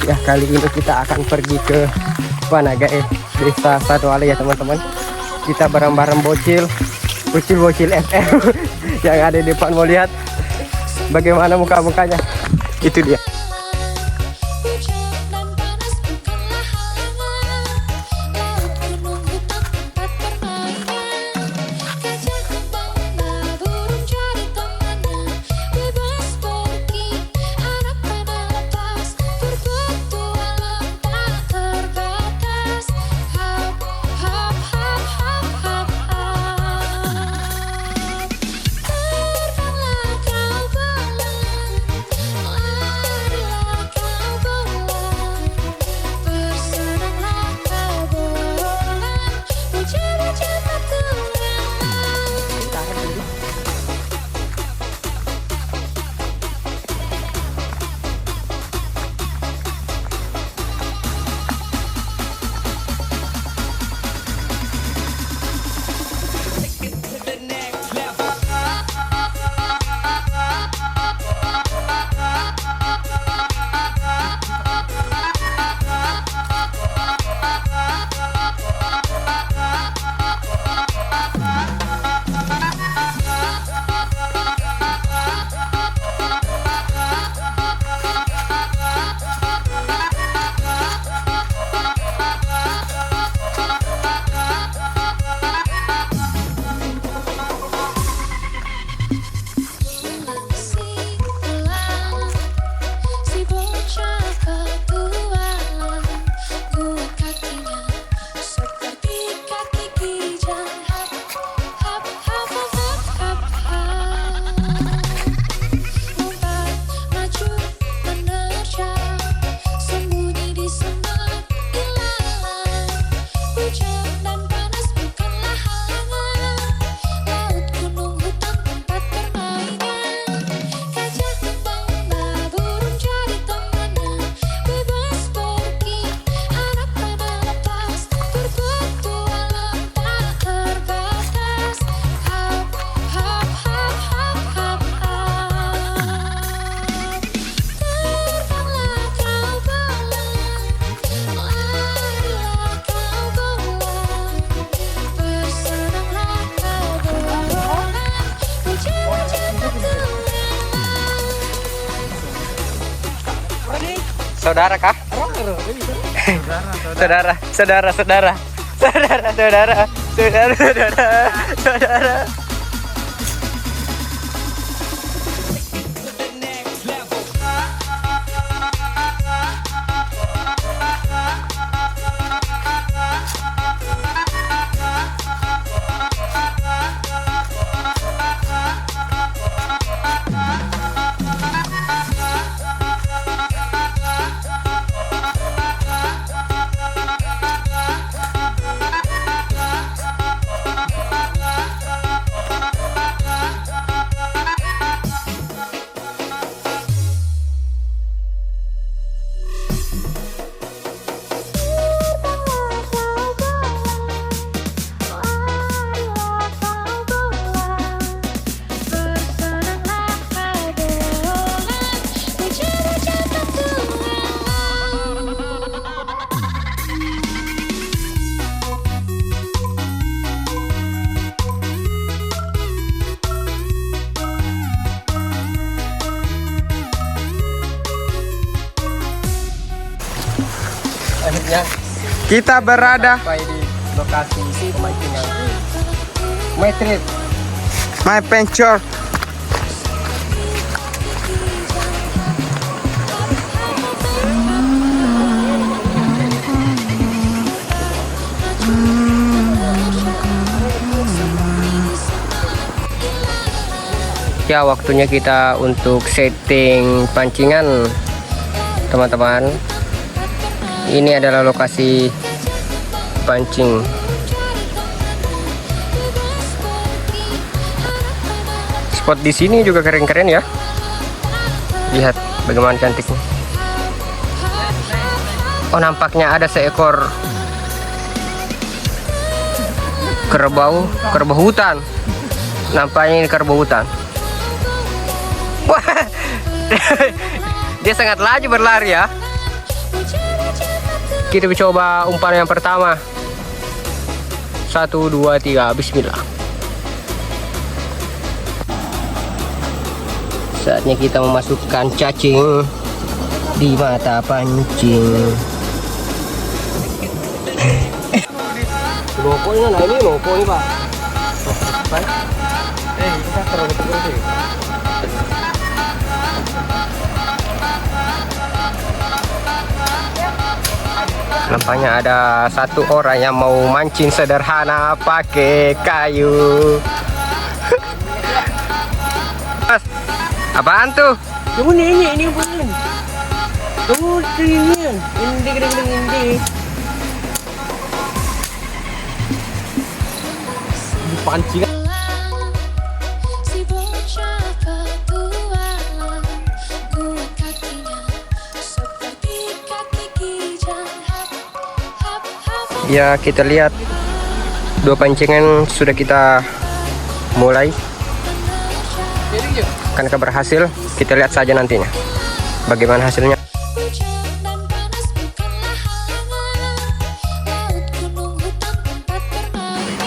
Ya, kali ini kita akan pergi ke Wanagae, Desa Sanuale ya teman-teman. Kita bareng-bareng bocil FM yang ada di depan. Mau lihat bagaimana muka-mukanya? Itu dia. Saudara kah? Saudara. Akhirnya Kita berada sampai di lokasi pemancingan. My trip. my venture. Ya, waktunya kita untuk setting pancingan teman-teman. Ini adalah lokasi pancing. Spot di sini juga keren-keren ya. Lihat bagaimana cantiknya. Oh, nampaknya ada seekor kerbau hutan. Nampaknya ini kerbau hutan. Wah, dia sangat laju berlari ya. Kita coba umpan yang pertama. 1, 2, 3, bismillah. Saatnya kita memasukkan cacing di mata pancing. Loko ini, nah ini loko ini pak. Kita taruh di sini. Nampaknya ada satu orang yang mau mancing sederhana pakai kayu. Mas, apaan tuh? Ini bukan. Tuh ini. Ini. Pancing. Ya, kita lihat 2 pancingan sudah kita mulai. Akankah berhasil? Kita lihat saja nantinya bagaimana hasilnya.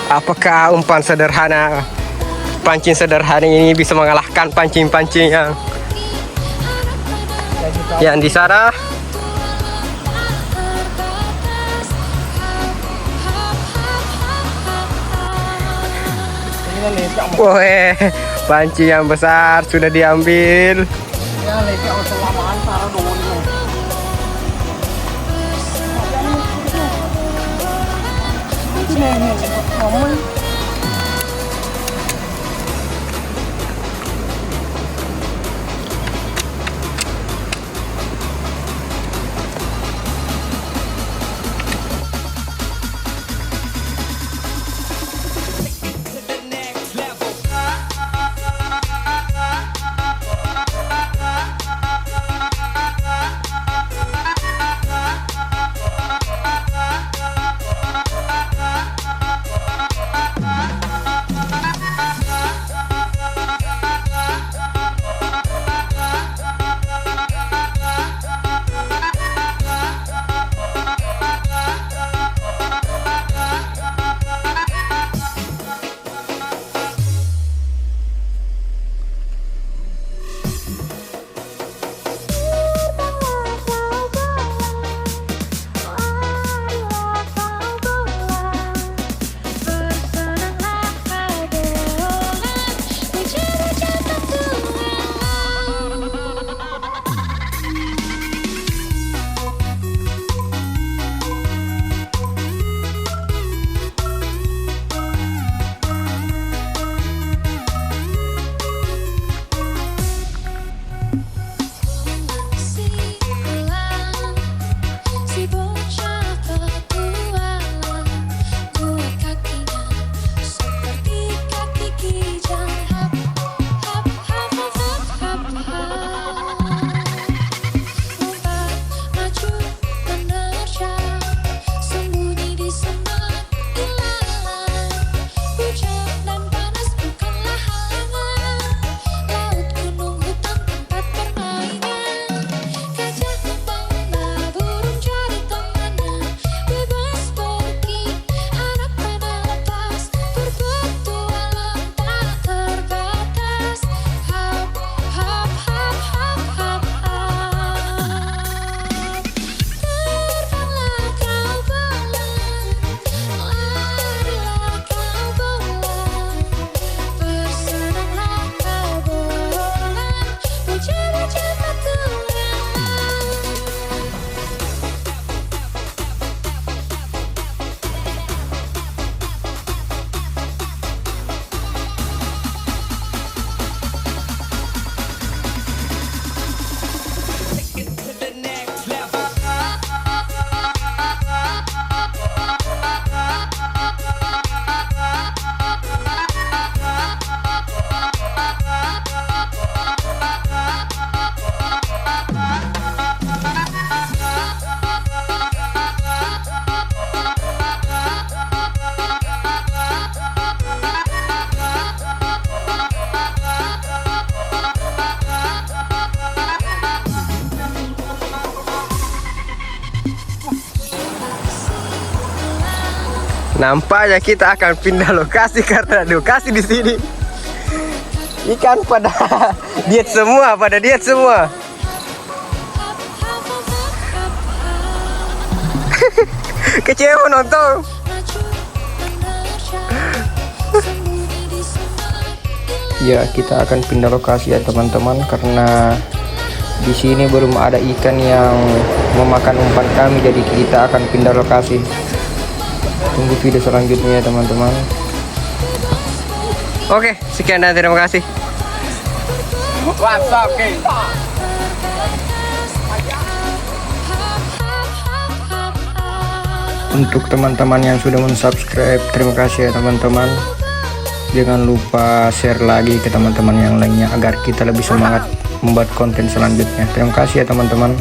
Apakah umpan sederhana, pancing sederhana ini bisa mengalahkan pancing-pancing yang di sana? Woi, pancing yang besar sudah diambil. Nampaknya kita akan pindah lokasi karena lokasi di sini ikan pada diet semua. Kecewa nonton. Ya, kita akan pindah lokasi ya teman-teman, karena di sini belum ada ikan yang memakan umpan kami, jadi kita akan pindah lokasi. Tunggu video selanjutnya ya teman-teman. Oke, sekian dan terima kasih. WhatsApp kita. Untuk teman-teman yang sudah mensubscribe, terima kasih ya teman-teman. Jangan lupa share lagi ke teman-teman yang lainnya agar kita lebih semangat membuat konten selanjutnya. Terima kasih ya teman-teman.